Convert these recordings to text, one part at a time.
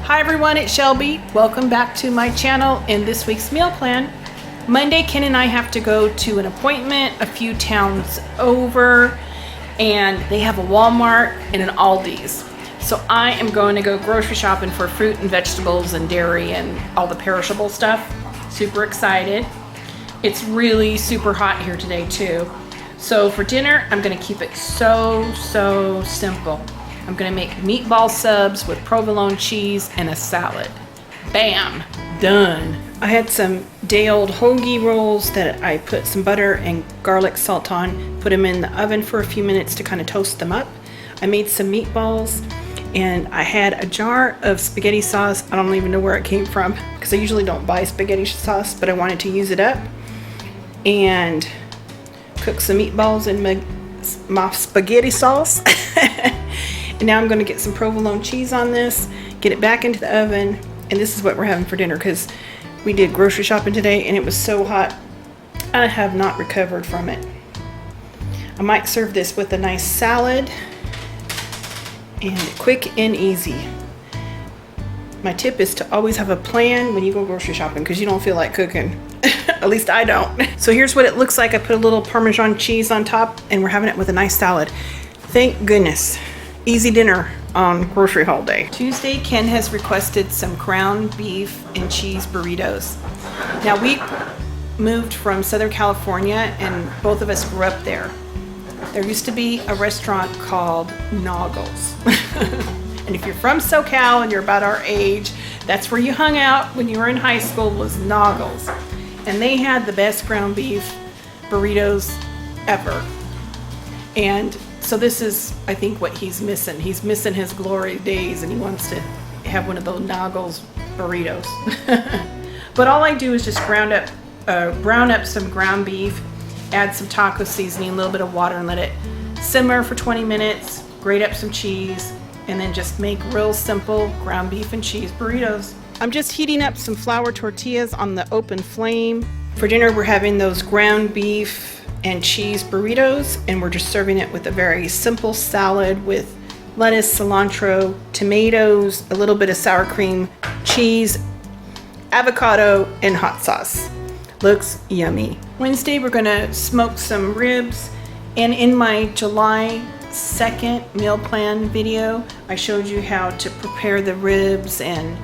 Hi everyone, it's Shelby. Welcome back to my channel and this week's meal plan. Monday, Ken and I have to go to an appointment a few towns over, and they have a Walmart and an Aldi's. So I am going to go grocery shopping for fruit and vegetables and dairy and all the perishable stuff. Super excited. It's really super hot here today too. So for dinner, I'm gonna keep it so simple. I'm gonna make meatball subs with provolone cheese and a salad. Bam, done. I had some day-old hoagie rolls that I put some butter and garlic salt on, put them in the oven for a few minutes to kind of toast them up. I made some meatballs, and I had a jar of spaghetti sauce. I don't even know where it came from because I usually don't buy spaghetti sauce, but I wanted to use it up and cook some meatballs in my spaghetti sauce. And now I'm going to get some provolone cheese on this, get it back into the oven, and this is what we're having for dinner because we did grocery shopping today and it was so hot. I have not recovered from it. I might serve this with a nice salad and quick and easy. My tip is to always have a plan when you go grocery shopping because you don't feel like cooking. At least I don't. So here's what it looks like. I put a little Parmesan cheese on top and we're having it with a nice salad. Thank goodness. Easy dinner on grocery haul day. Tuesday, Ken has requested some ground beef and cheese burritos. Now we moved from Southern California and both of us grew up there. There used to be a restaurant called Noggles. And if you're from SoCal and you're about our age, that's where you hung out when you were in high school, was Noggles. And they had the best ground beef burritos ever. And so this is, I think, what he's missing. He's missing his glory days and he wants to have one of those Noggles burritos. But all I do is just brown up some ground beef, add some taco seasoning, a little bit of water, and let it simmer for 20 minutes, grate up some cheese, and then just make real simple ground beef and cheese burritos. I'm just heating up some flour tortillas on the open flame. For dinner, we're having those ground beef and cheese burritos, and we're just serving it with a very simple salad with lettuce, cilantro, tomatoes, a little bit of sour cream, cheese, avocado, and hot sauce. Looks yummy. Wednesday, we're gonna smoke some ribs, and in my July 2nd meal plan video, I showed you how to prepare the ribs and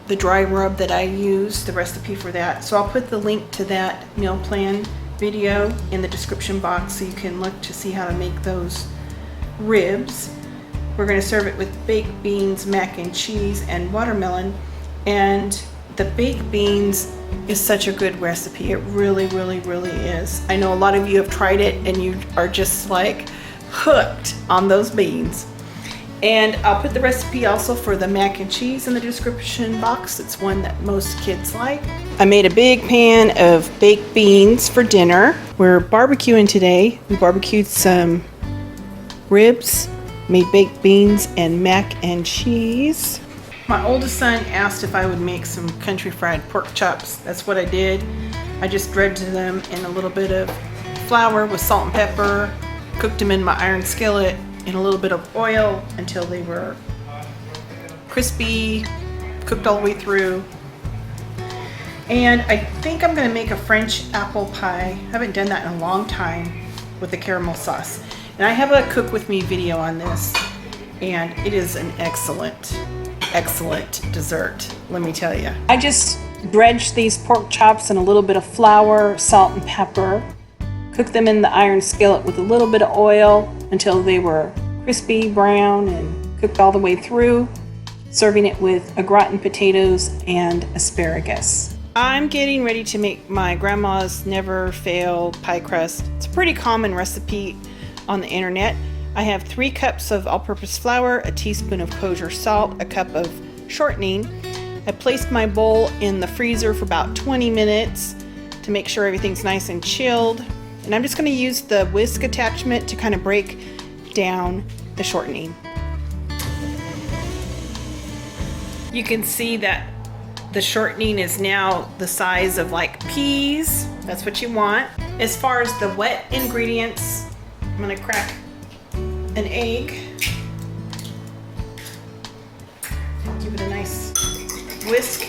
the dry rub that I use, the recipe for that. So I'll put the link to that meal plan video in the description box so you can look to see how to make those ribs. We're going to serve it with baked beans, mac and cheese, and watermelon. And the baked beans is such a good recipe. It really is. I know a lot of you have tried it and you are just like hooked on those beans. And I'll put the recipe also for the mac and cheese in the description box. It's one that most kids like. I made a big pan of baked beans for dinner. We're barbecuing today. We barbecued some ribs, made baked beans and mac and cheese. My oldest son asked if I would make some country fried pork chops. That's what I did. I just dredged them in a little bit of flour with salt and pepper, cooked them in my iron skillet in a little bit of oil until they were crispy, cooked all the way through. And I think I'm gonna make a French apple pie. I haven't done that in a long time with the caramel sauce. And I have a cook with me video on this, and it is an excellent dessert, let me tell you. I just dredged these pork chops in a little bit of flour, salt and pepper, cooked them in the iron skillet with a little bit of oil until they were crispy brown and cooked all the way through, serving it with au gratin potatoes and asparagus. I'm getting ready to make my grandma's never fail pie crust. It's a pretty common recipe on the internet. I have 3 cups of all-purpose flour, a teaspoon of kosher salt, a cup of shortening. I placed my bowl in the freezer for about 20 minutes to make sure everything's nice and chilled. And I'm just going to use the whisk attachment to kind of break down the shortening. You can see that the shortening is now the size of like peas. That's what you want. As far as the wet ingredients, I'm going to crack an egg Give it a nice whisk.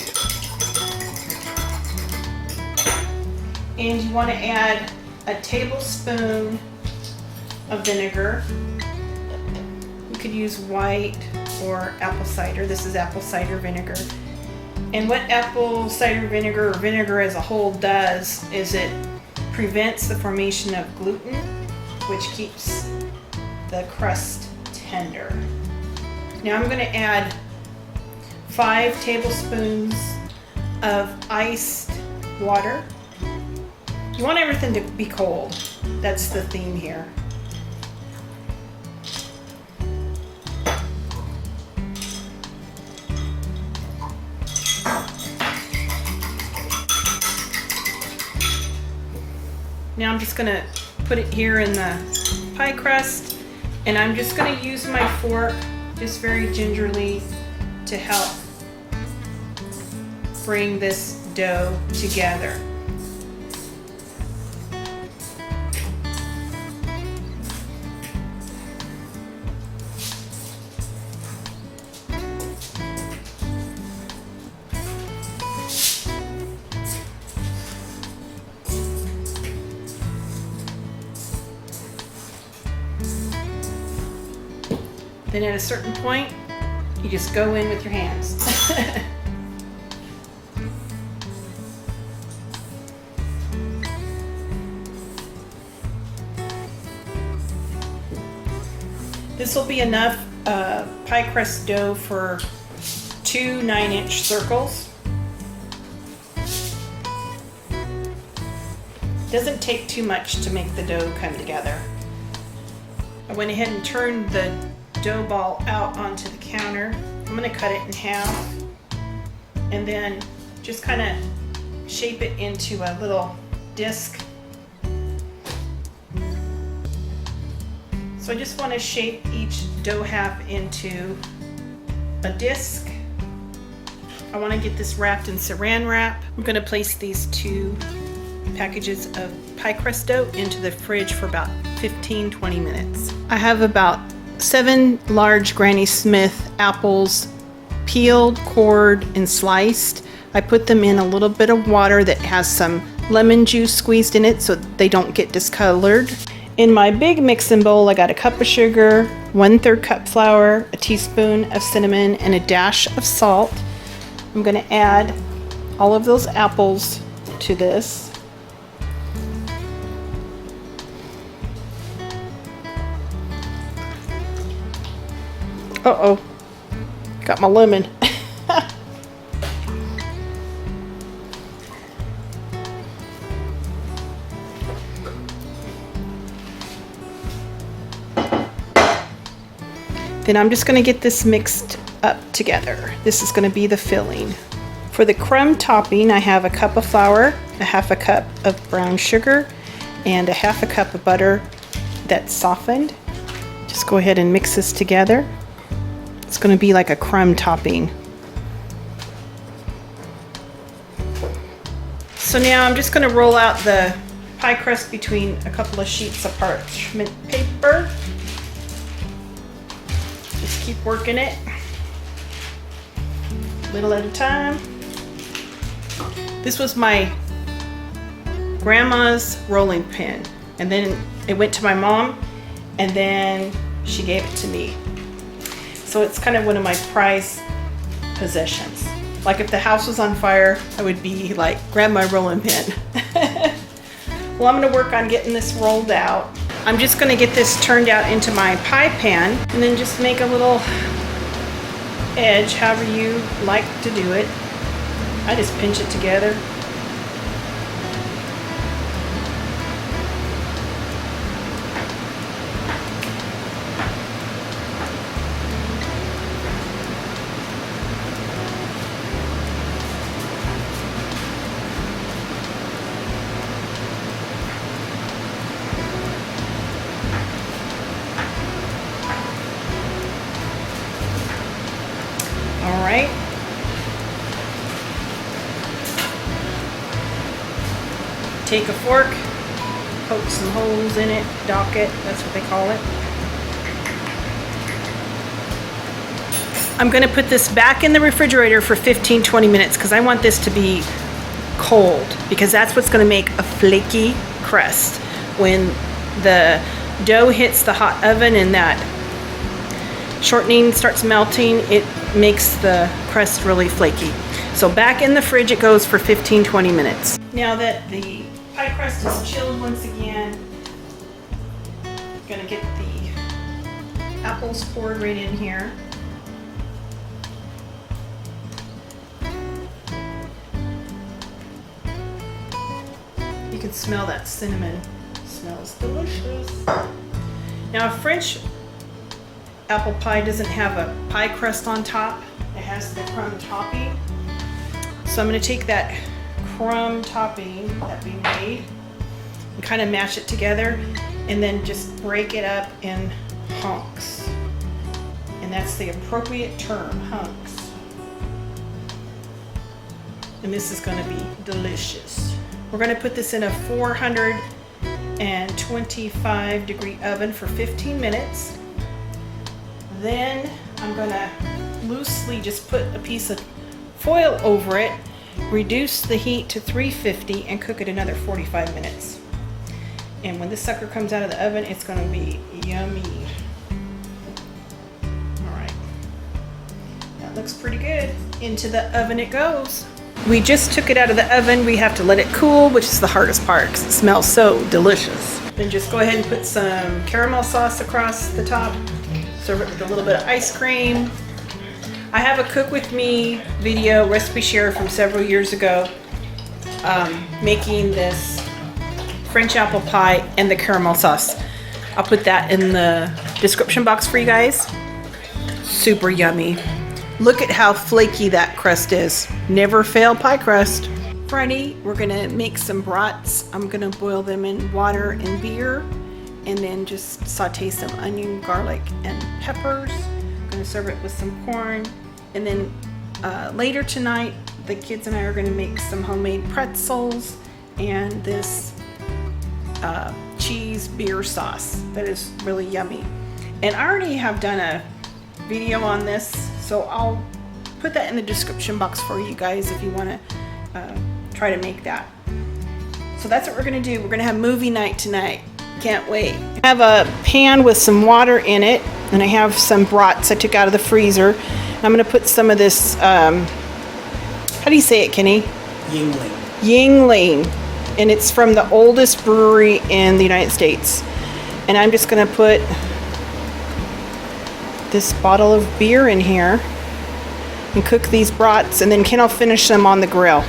And you want to add a tablespoon of vinegar. You could use white or apple cider. This is apple cider vinegar. And what apple cider vinegar or vinegar as a whole does is it prevents the formation of gluten, which keeps the crust tender. Now I'm going to add 5 tablespoons of iced water. You want everything to be cold. That's the theme here. Now I'm just going to put it here in the pie crust, and I'm just going to use my fork just very gingerly to help bring this dough together. Then at a certain point, you just go in with your hands. This will be enough pie crust dough for 2 9-inch circles. Doesn't take too much to make the dough come together. I went ahead and turned the dough ball out onto the counter. I'm going to cut it in half and then just kind of shape it into a little disc. So I just want to shape each dough half into a disc. I want to get this wrapped in saran wrap. I'm going to place these 2 packages of pie crust dough into the fridge for about 15-20 minutes. I have about 7 large Granny Smith apples, peeled, cored, and sliced. I put them in a little bit of water that has some lemon juice squeezed in it so they don't get discolored. In my big mixing bowl, I got a cup of sugar, 1/3 cup flour, a teaspoon of cinnamon, and a dash of salt. I'm going to add all of those apples to this. Uh-oh, got my lemon. Then I'm just going to get this mixed up together. This is going to be the filling. For the crumb topping, I have a cup of flour, a 1/2 cup of brown sugar, and a 1/2 cup of butter that's softened. Just go ahead and mix this together. It's going to be like a crumb topping. So now I'm just going to roll out the pie crust between a couple of sheets of parchment paper. Just keep working it, little at a time. This was my grandma's rolling pin, and then it went to my mom, and then she gave it to me. So it's kind of one of my prized possessions. Like if the house was on fire, I would be like, grab my rolling pin. Well, I'm going to work on getting this rolled out. I'm just going to get this turned out into my pie pan and then just make a little edge, however you like to do it. I just pinch it together. All right. Take a fork, poke some holes in it, dock it, that's what they call it. I'm gonna put this back in the refrigerator for 15-20 minutes because I want this to be cold, because that's what's gonna make a flaky crust. When the dough hits the hot oven and that shortening starts melting, it makes the crust really flaky. So back in the fridge it goes for 15-20 minutes. Now that the pie crust is chilled once again, I'm gonna get the apples poured right in here. You can smell that cinnamon. It smells delicious. Now a French apple pie doesn't have a pie crust on top. It has the crumb topping. So I'm going to take that crumb topping that we made and kind of mash it together and then just break it up in hunks. And that's the appropriate term, hunks. And this is going to be delicious. We're going to put this in a 425 degree oven for 15 minutes. Then I'm going to loosely just put a piece of foil over it, reduce the heat to 350 and cook it another 45 minutes. And when this sucker comes out of the oven, it's going to be yummy. All right, that looks pretty good. Into the oven it goes. We just took it out of the oven. We have to let it cool, which is the hardest part because it smells so delicious. Then just go ahead and put some caramel sauce across the top. Serve it with a little bit of ice cream. I have a cook with me video recipe share from several years ago, making this French apple pie and the caramel sauce. I'll put that in the description box for you guys. Super yummy. Look at how flaky that crust is. Never fail pie crust. Friday, we're gonna make some brats. I'm gonna boil them in water and beer and then just saute some onion, garlic, and peppers. I'm gonna serve it with some corn. And then later tonight, the kids and I are gonna make some homemade pretzels and this cheese beer sauce that is really yummy. And I already have done a video on this, so I'll put that in the description box for you guys if you wanna try to make that. So that's what we're gonna do. We're gonna have movie night tonight. Can't wait. I have a pan with some water in it, and I have some brats I took out of the freezer. I'm gonna put some of this, how do you say it, Kenny? Yingling. Yingling. And it's from the oldest brewery in the United States. And I'm just gonna put this bottle of beer in here and cook these brats, and then Ken will finish them on the grill.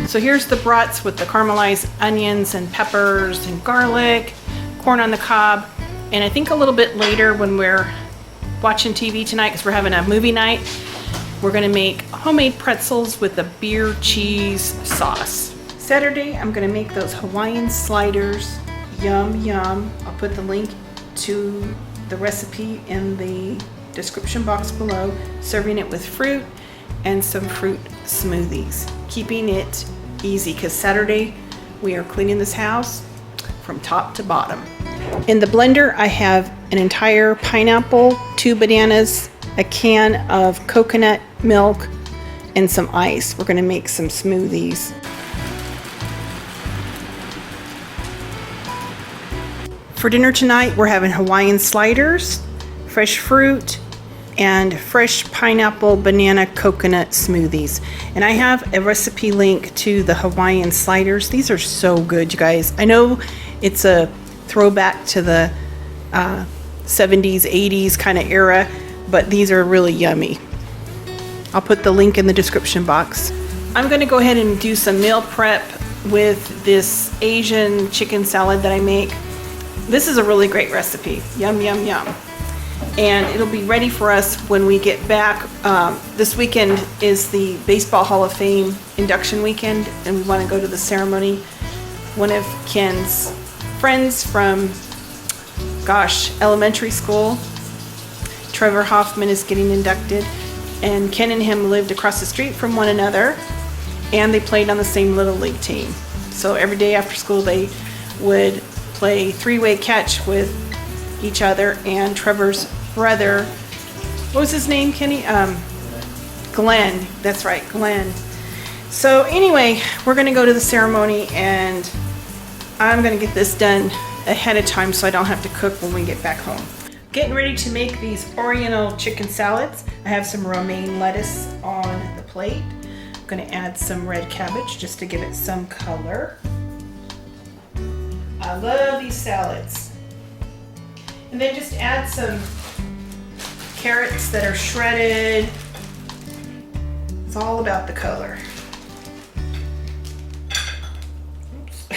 So here's the brats with the caramelized onions and peppers and garlic, corn on the cob, and I think a little bit later when we're watching TV tonight, because we're having a movie night, we're gonna make homemade pretzels with a beer cheese sauce. Saturday, I'm gonna make those Hawaiian sliders. Yum, yum. I'll put the link to the recipe in the description box below. Serving it with fruit and some fruit smoothies. Keeping it easy, because Saturday we are cleaning this house from top to bottom. In the blender, I have an entire pineapple, 2 bananas, a can of coconut milk, and some ice. We're gonna make some smoothies. For dinner tonight, we're having Hawaiian sliders, fresh fruit, and fresh pineapple, banana, coconut smoothies. And I have a recipe link to the Hawaiian sliders. These are so good, you guys. I know it's a throwback to the 70s, 80s kind of era, but these are really yummy. I'll put the link in the description box. I'm gonna go ahead and do some meal prep with this Asian chicken salad that I make. This is a really great recipe. Yum, yum, yum. And it'll be ready for us when we get back. This weekend is the Baseball Hall of Fame induction weekend, and we want to go to the ceremony. One of Ken's friends from, elementary school, Trevor Hoffman, is getting inducted, and Ken and him lived across the street from one another, and they played on the same Little League team. So every day after school they would play three-way catch with each other, and Trevor's brother, what was his name, Kenny? Glenn. That's right, Glenn. So anyway, we're gonna go to the ceremony, and I'm gonna get this done ahead of time so I don't have to cook when we get back home. Getting ready to make these Oriental chicken salads. I have some romaine lettuce on the plate. I'm gonna add some red cabbage just to give it some color. I love these salads. And then just add some carrots that are shredded. It's all about the color. Oops.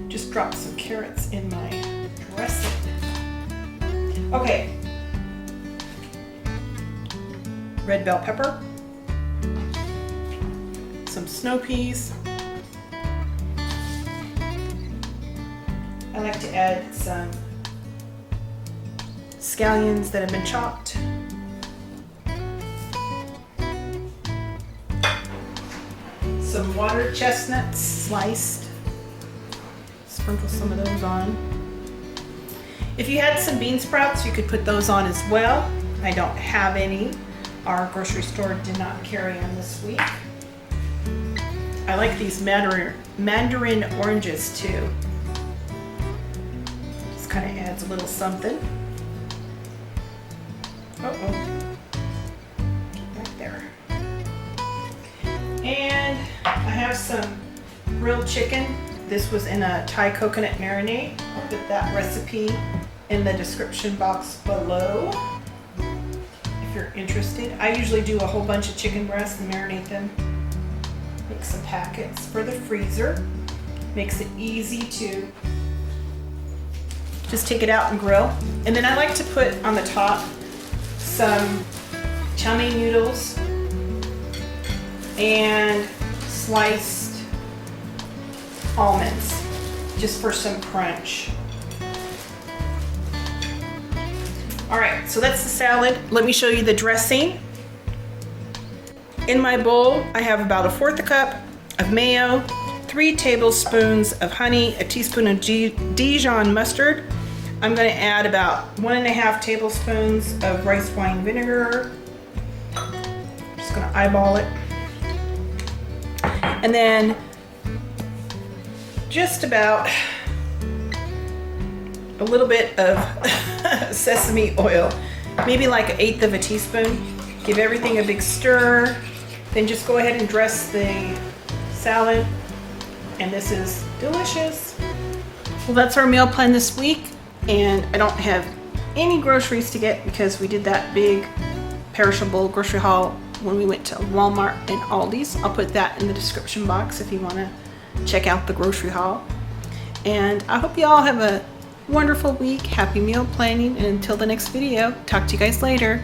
Just dropped some carrots in my dressing. Okay. Red bell pepper. Some snow peas. I like to add some scallions that have been chopped. Some water chestnuts sliced. Sprinkle some of those on. If you had some bean sprouts, you could put those on as well. I don't have any. Our grocery store did not carry them this week. I like these mandarin oranges too. This kind of adds a little something. Uh-oh. Get back there. And I have some grilled chicken. This was in a Thai coconut marinade. I'll put that recipe in the description box below if you're interested. I usually do a whole bunch of chicken breasts and marinate them. Make some packets for the freezer. Makes it easy to just take it out and grill. And then I like to put on the top some chow mein noodles and sliced almonds just for some crunch. All right, so that's the salad. Let me show you the dressing. In my bowl, I have about 1/4 cup of mayo, 3 tablespoons of honey, a teaspoon of Dijon mustard. I'm gonna add about 1½ tablespoons of rice wine vinegar. Just gonna eyeball it. And then just about a little bit of sesame oil, maybe like 1/8 of a teaspoon. Give everything a big stir. Then just go ahead and dress the salad. And this is delicious. Well, that's our meal plan this week. And I don't have any groceries to get because we did that big perishable grocery haul when we went to Walmart and Aldi's. I'll put that in the description box if you want to check out the grocery haul. And I hope you all have a wonderful week. Happy meal planning. And until the next video, talk to you guys later.